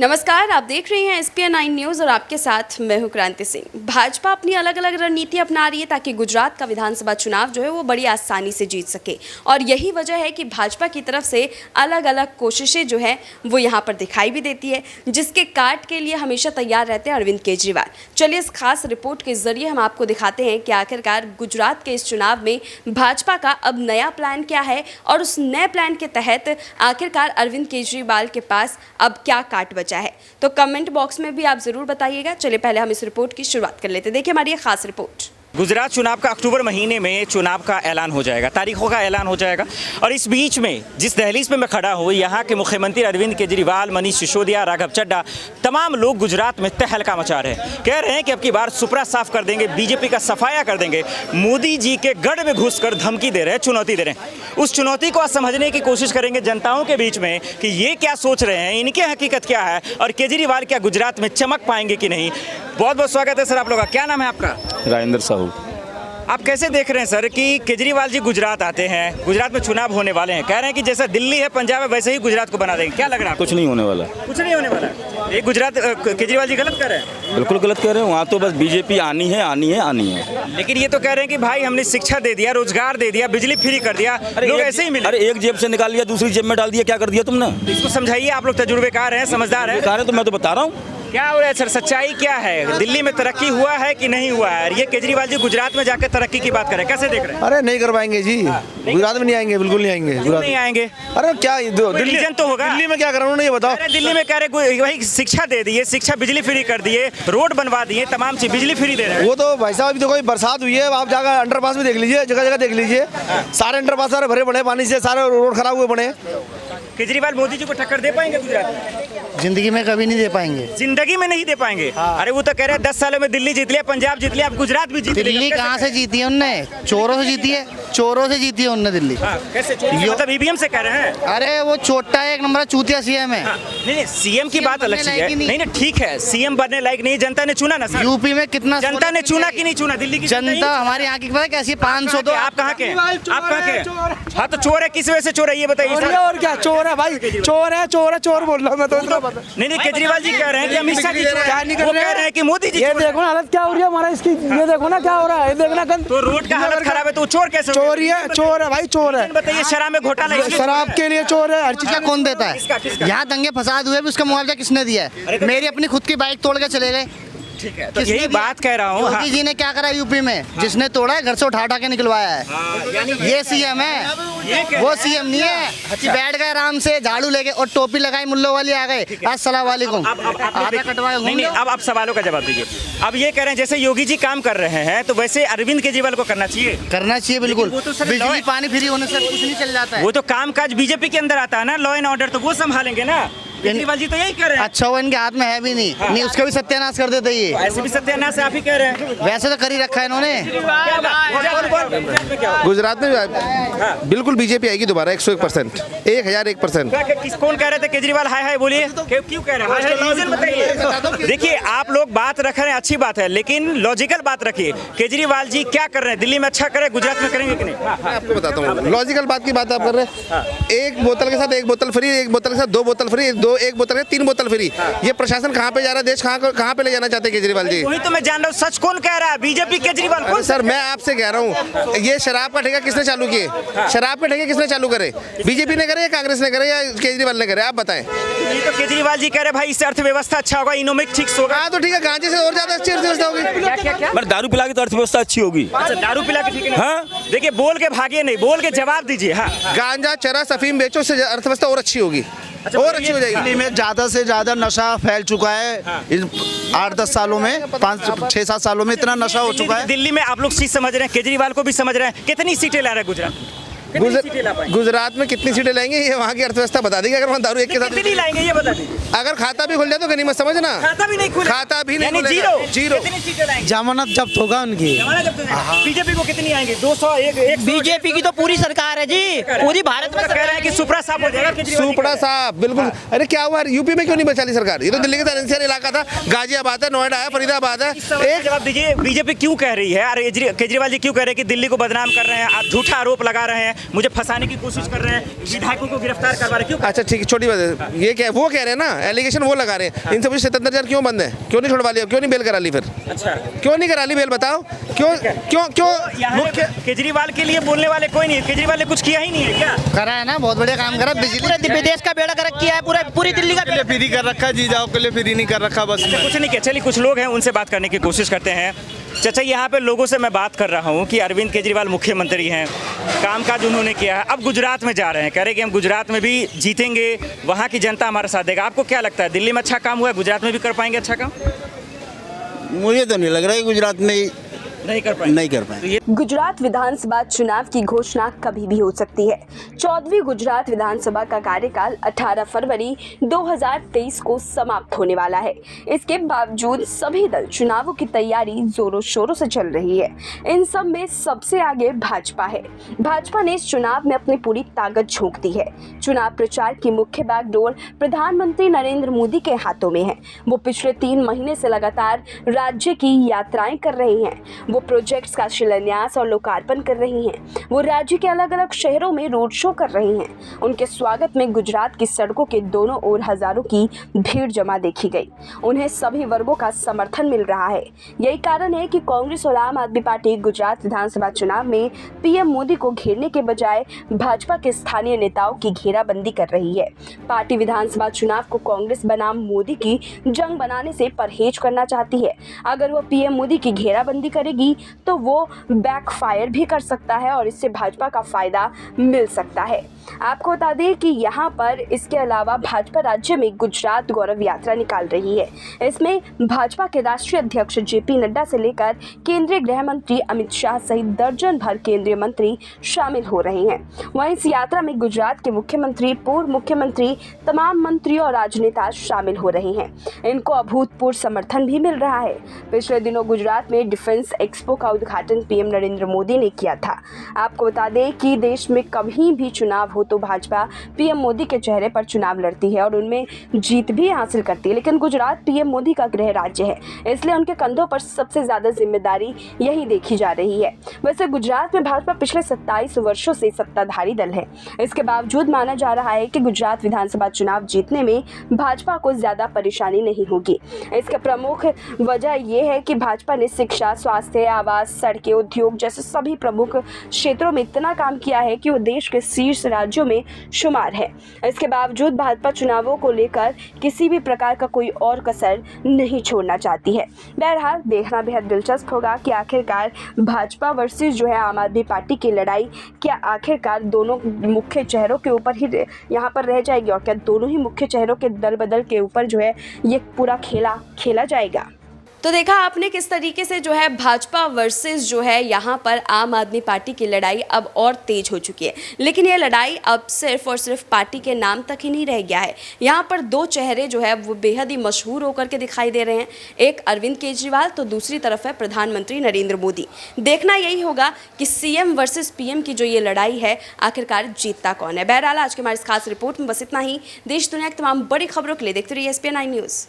नमस्कार, आप देख रहे हैं SPN 9 न्यूज़ और आपके साथ मैं हूं क्रांति सिंह। भाजपा अपनी अलग अलग रणनीति अपना रही है ताकि गुजरात का विधानसभा चुनाव जो है वो बड़ी आसानी से जीत सके और यही वजह है कि भाजपा की तरफ से अलग अलग कोशिशें जो है वो यहां पर दिखाई भी देती है, जिसके काट के लिए हमेशा तैयार रहते हैं अरविंद केजरीवाल। चलिए इस खास रिपोर्ट के जरिए हम आपको दिखाते हैं कि आखिरकार गुजरात के इस चुनाव में भाजपा का अब नया प्लान क्या है और उस नए प्लान के तहत आखिरकार अरविंद केजरीवाल के पास अब क्या काट बचा है। तो कमेंट बॉक्स में भी आप जरूर बताइएगा। चलिए पहले हम इस रिपोर्ट की शुरुआत कर लेते हैं। देखिए हमारी ये खास रिपोर्ट। गुजरात चुनाव का अक्टूबर महीने में चुनाव का ऐलान हो जाएगा, तारीखों का ऐलान हो जाएगा और इस बीच में जिस दहलीज पे मैं खड़ा हूँ, यहाँ के मुख्यमंत्री अरविंद केजरीवाल, मनीष सिसोदिया, राघव चड्ढा, तमाम लोग गुजरात में तहलका मचा रहे हैं। कह रहे हैं कि अब की बार सुपरा साफ कर देंगे, बीजेपी का सफाया कर देंगे। मोदी जी के गढ़ में घुसकर धमकी दे रहे हैं, चुनौती दे रहे हैं। उस चुनौती को समझने की कोशिश करेंगे जनताओं के बीच में कि ये क्या सोच रहे हैं, इनकी हकीकत क्या है और केजरीवाल क्या गुजरात में चमक पाएंगे कि नहीं। बहुत बहुत स्वागत है सर आप लोग का। क्या नाम है आपका? राजेंद्र साहू। आप कैसे देख रहे हैं सर कि केजरीवाल जी गुजरात आते हैं, गुजरात में चुनाव होने वाले हैं, कह रहे हैं कि जैसा दिल्ली है, पंजाब है, वैसे ही गुजरात को बना देंगे। क्या लग रहा है? कुछ नहीं होने वाला। कुछ नहीं होने वाला। ये गुजरात केजरीवाल जी गलत कर रहे हैं। बिल्कुल गलत कह रहे हैं। वहाँ तो बस बीजेपी आनी है, आनी है, आनी है। लेकिन ये तो कह रहे हैं कि भाई हमने शिक्षा दे दिया, रोजगार दे दिया, बिजली फ्री कर दिया, लोग ऐसे ही मिले। अरे एक जेब से निकाल लिया, दूसरी जेब में डाल दिया, क्या कर दिया तुमने? इसको समझाइए, आप लोग तजुर्बेकार हैं, समझदार हैं। तो मैं तो बता रहा हूँ क्या हो रहा है सर, सच्चाई क्या है? दिल्ली में तरक्की हुआ है कि नहीं हुआ है? ये केजरीवाल जी गुजरात में जाकर तरक्की की बात करें, कैसे देख रहे हैं? अरे नहीं कर पाएंगे जी, गुजरात में नहीं आएंगे, बिल्कुल नहीं आएंगे। क्यों नहीं आएंगे? अरे क्या दिल्ली रीजन तो होगा। दिल्ली में क्या कर रहा हूँ ये बताओ। अरे दिल्ली में कह रहे वही शिक्षा दे दिए, शिक्षा बिजली फ्री कर दिए, रोड बनवा दिए, तमाम चीज बिजली फ्री दे रहे हैं। वो तो भाई साहब अभी देखो बरसात हुई है, आप जाकर अंडरपास भी देख लीजिए, जगह जगह देख लीजिए, सारे अंडरपास सारे भरे पड़े पानी से, सारे रोड खराब हुए पड़े। केजरीवाल मोदी जी को टक्कर दे पाएंगे गुजरात? जिंदगी में कभी नहीं दे पाएंगे, जिंदगी में नहीं दे पाएंगे। अरे वो तो कह रहे हैं 10 सालों में दिल्ली जीत लिया, पंजाब जीत लिया, अब गुजरात भी जीत लिया। दिल्ली कहाँ से जीती है उनने? चोरों से जीती है, चोरों से जीती है उनने दिल्ली। कैसे? मतलब ईवीएम से कह रहे हैं? अरे वो चोटा एक नंबर चूतिया सीएम है। नहीं, सीएम की बात अलग चीज है। नहीं ठीक है, सीएम बनने लायक नहीं, जनता ने चुना ना सर। यूपी में कितना जनता ने चुना कि नहीं चुना? दिल्ली की जनता हमारे यहाँ की पता है कैसी? 500 तो। आप कहाँ के? आप कहाँ के? हाँ तो चोर है, किस वजह से चोर है ये बताइए। और क्या चोर है भाई? चोर बोल रहा हूँ मैं तो। नहीं केजरीवाल जी कह रहे हैं कि अमित शाह क्या नहीं कर रहे हैं कि मोदी जी। ये देखो ना हालत क्या हो रही है हमारा इसकी, ये देखो ना क्या हो रहा है, देखना तो रोड का हालत खराब है तो चोर कैसे? चोर है भाई, चोर है। बताइए शराब में घोटाला, शराब के लिए चोर है, हर चीज का कौन देता है? यहाँ दंगे फसाद हुए भी उसका मुआवजा किसने दिया है? मेरी अपनी खुद की बाइक तोड़ के चले गए। ठीक है, तो यही बात कह रहा हूँ। मोदी जी ने क्या करा यूपी में? जिसने तोड़ा है घर से उठा के निकलवाया है। ये सीएम है, वो सीएम नहीं है कि बैठ गए आराम से झाड़ू लेके और टोपी लगाई, मुल्लो वाली आ गए, अस्सलाम वालेकुम, आधा कटवाए। नहीं अब आप सवालों का जवाब दीजिए। अब ये कह रहे हैं जैसे योगी जी काम कर रहे हैं तो वैसे अरविंद केजरीवाल को करना चाहिए। करना चाहिए बिल्कुल। बिजली पानी फ्री होने से कुछ नहीं चल जाता है। वो तो काम काज बीजेपी के अंदर आता है ना, लॉ एंड ऑर्डर तो वो संभालेंगे ना। केजरीवाल जी तो यही कर रहे हैं। अच्छा वो इनके हाथ में है भी नहीं। नहीं उसका भी सत्यानाश कर देते ये। ऐसे भी सत्यानाश आप ही कह रहे हैं। वैसे तो कर ही रखा है इन्होंने। गुजरात में बिल्कुल बीजेपी आएगी दोबारा 101%, 1001%। कौन कह रहे थे केजरीवाल? हाय हाय बोलिए, क्यों कह रहे हैं? रीजन बताइए। देखिए आप लोग बात रख रहे हैं, अच्छी बात है, लेकिन लॉजिकल बात रखिए। केजरीवाल जी क्या कर रहे हैं? दिल्ली में अच्छा कर रहे हैं, गुजरात में करेंगे कि नहीं? मैं आपको बताता हूँ, लॉजिकल बात की बात आप कर रहे हैं। एक बोतल के साथ एक बोतल फ्री, एक बोतल के साथ 2 बोतल फ्री, एक बोतल के 3 बोतल फ्री। ये प्रशासन कहाँ पे जा रहा है? देश कहाँ पे ले जाना चाहते हैं केजरीवाल जी? वही तो मैं जान रहा हूँ। सच कौन कह रहा है? बीजेपी केजरीवाल कौन? सर मैं आपसे कह रहा हूँ, ये शराब का ठेका किसने चालू किए? शराब के ठेके किसने चालू करे? बीजेपी ने करे या कांग्रेस ने करे या केजरीवाल ने करे? आप बताएं। ये तो केजरीवाल जी कह रहे भाई इससे अर्थव्यवस्था अच्छा होगा, इकोनॉमिक ठीक होगा। हाँ तो ठीक है, गांजे से और ज्यादा अच्छी अर्थव्यवस्था होगी। क्या? दारू पिला के तो अर्थव्यवस्था अच्छी होगी। अच्छा दारू पिला के ठीक है। हाँ देखिए बोल के भागिए नहीं, बोल के जवाब दीजिए। हाँ गांजा चरस अफीम बेचो से अर्थव्यवस्था और अच्छी होगी, और अच्छी हो जाएगी। दिल्ली में ज्यादा से ज्यादा नशा फैल चुका है इन 8-10 सालों में, 5-6-7 सालों में इतना नशा हो चुका है। दिल्ली में आप लोग चीज समझ रहे हैं, केजरीवाल को भी समझ रहे हैं। कितनी सीटें ला रहे हैं गुजरात? गुजरात में कितनी सीटें लाएंगे ये वहाँ की अर्थव्यवस्था बता देगी। अगर वहाँ दारू एक के साथ कितनी लाएंगे ये बता दीजिए। अगर खाता भी खुल जाए तो गनीमत समझना। खाता भी नहीं खुलेगा। खाता भी नहीं जीरो जीरो। जमानत जब्त होगा उनकी। बीजेपी को कितनी आएंगे? 200 एक बीजेपी की तो पूरी सरकार है जी, पूरी भारत में कह रहे हैं कि सुपड़ा साफ हो जाएगा। सुपड़ा साफ बिल्कुल। अरे क्या हुआ यूपी में क्यों नहीं बचा ली सरकार? ये तो दिल्ली का एनसीआर इलाका था, गाजियाबाद है, नोएडा है, फरीदाबाद है। एक जवाब दीजिए, बीजेपी क्यों कह रही है? अरे केजरीवाल जी क्यों कह रहे हैं कि दिल्ली को बदनाम कर रहे हैं, झूठा आरोप लगा रहे हैं मुझे फंसाने की कोशिश कर रहे हैं, विधायकों को गिरफ्तार करवा रहे हैं, क्यों? अच्छा ठीक है, छोटी बात है। ये क्या वो कह रहे हैं ना, एलिगेशन वो लगा रहे हैं। इनसे पूछे 77 क्यों बंद है, क्यों नहीं छुड़वा लिया, क्यों नहीं बेल करा ली? फिर अच्छा, क्यों नहीं करा ली बेल, बताओ क्यों क्यों क्यों? यहाँ केजरीवाल के लिए बोलने वाले कोई नहीं है, केजरीवाल ने कुछ किया ही नहीं है क्या? करा है ना, बहुत बढ़िया काम करा। बिजली पूरे देश का बेड़ा गर्क किया है, पूरी दिल्ली का बेड़ा फ्री कर रखा, जी जाओ के लिए फ्री नहीं कर रखा बस में। कुछ नहीं किया। चलिए कुछ लोग हैं, उनसे बात करने की कोशिश करते हैं। चाचा, यहाँ पे लोगों से मैं बात कर रहा हूँ कि अरविंद केजरीवाल मुख्यमंत्री हैं, कामकाज उन्होंने किया है, अब गुजरात में जा रहे हैं, कह रहे हैं कि हम गुजरात में भी जीतेंगे, वहाँ की जनता हमारा साथ देगा। आपको क्या लगता है, दिल्ली में अच्छा काम हुआ है, गुजरात में भी कर पाएंगे अच्छा काम? मुझे तो नहीं लग रहा है गुजरात में नहीं कर पाएंगे। नहीं कर पाए। गुजरात विधानसभा चुनाव की घोषणा कभी भी हो सकती है। 14वीं गुजरात विधानसभा का कार्यकाल 18 फरवरी 2023 को समाप्त होने वाला है। इसके बावजूद सभी दल चुनावों की तैयारी जोरों शोरों से चल रही है। इन सब में सबसे आगे भाजपा है। भाजपा ने इस चुनाव में अपनी पूरी ताकत झोंक दी है। चुनाव प्रचार की मुख्य बागडोर प्रधानमंत्री नरेंद्र मोदी के हाथों में है। वो पिछले 3 महीने से लगातार राज्य की यात्राएं कर रहे हैं। वो प्रोजेक्ट्स का शिलान्यास और लोकार्पण कर रही हैं। वो राज्य के अलग अलग शहरों में रोड शो कर रही हैं। उनके स्वागत में गुजरात की सड़कों के दोनों ओर हजारों की भीड़ जमा देखी गई। उन्हें सभी वर्गों का समर्थन मिल रहा है। यही कारण है कि कांग्रेस और आम आदमी पार्टी गुजरात विधानसभा चुनाव में पीएम मोदी को घेरने के बजाय भाजपा के स्थानीय नेताओं की घेराबंदी कर रही है। पार्टी विधानसभा चुनाव को कांग्रेस बनाम मोदी की जंग बनाने से परहेज करना चाहती है। अगर वो पीएम मोदी की घेराबंदी करेगी तो वो बैकफायर भी कर सकता है और इससे भाजपा का फायदा मिल सकता है। आपको बता दें कि यहाँ पर इसके अलावा भाजपा राज्य में गुजरात गौरव यात्रा निकाल रही है। इसमें भाजपा के राष्ट्रीय अध्यक्ष जेपी नड्डा से लेकर केंद्रीय गृह मंत्री अमित शाह सहित दर्जन भर केंद्रीय मंत्री शामिल हो रहे हैं। वहीं इस यात्रा में गुजरात के मुख्यमंत्री, पूर्व मुख्यमंत्री, तमाम मंत्री और राजनेता शामिल हो रहे हैं। इनको अभूतपूर्व समर्थन भी मिल रहा है। पिछले दिनों गुजरात में डिफेंस एक्सपो का उद्घाटन पीएम नरेंद्र मोदी ने किया था। आपको बता दें कि देश में कभी भी चुनाव हो तो भाजपा पीएम मोदी के चेहरे पर चुनाव लड़ती है और उनमें जीत भी हासिल करती है। लेकिन गुजरात पीएम मोदी का गृह राज्य है, इसलिए उनके कंधों पर सबसे ज्यादा जिम्मेदारी यही देखी जा रही है। वैसे गुजरात में भाजपा पिछले 27 वर्षों से सत्ताधारी दल है। इसके बावजूद माना जा रहा है कि गुजरात विधानसभा चुनाव जीतने में भाजपा को ज्यादा परेशानी नहीं होगी। इसका प्रमुख वजह यह है कि भाजपा ने शिक्षा, स्वास्थ्य, आवास, सड़कें, उद्योग जैसे सभी प्रमुख क्षेत्रों में इतना काम किया है कि वो देश के शीर्ष राज्यों में शुमार है। इसके बावजूद भाजपा चुनावों को लेकर किसी भी प्रकार का कोई और कसर नहीं छोड़ना चाहती है। बहरहाल देखना बेहद दिलचस्प होगा कि आखिरकार भाजपा वर्सेस जो है आम आदमी पार्टी की लड़ाई क्या आखिरकार दोनों मुख्य चेहरों के ऊपर ही यहाँ पर रह जाएगी और क्या दोनों ही मुख्य चेहरों के दल बदल के ऊपर जो है ये पूरा खेला खेला जाएगा। तो देखा आपने किस तरीके से जो है भाजपा वर्सेस जो है यहाँ पर आम आदमी पार्टी की लड़ाई अब और तेज हो चुकी है। लेकिन ये लड़ाई अब सिर्फ और सिर्फ पार्टी के नाम तक ही नहीं रह गया है। यहाँ पर 2 चेहरे जो है वो बेहद ही मशहूर होकर के दिखाई दे रहे हैं। एक अरविंद केजरीवाल तो दूसरी तरफ है प्रधानमंत्री नरेंद्र मोदी। देखना यही होगा कि सीएम वर्सेस पीएम की जो ये लड़ाई है आखिरकार जीतता कौन है। बहरहाल आज के हमारी इस खास रिपोर्ट में बस इतना ही। देश दुनिया की तमाम बड़ी खबरों के लिए देखते रहिए SPN9 न्यूज़।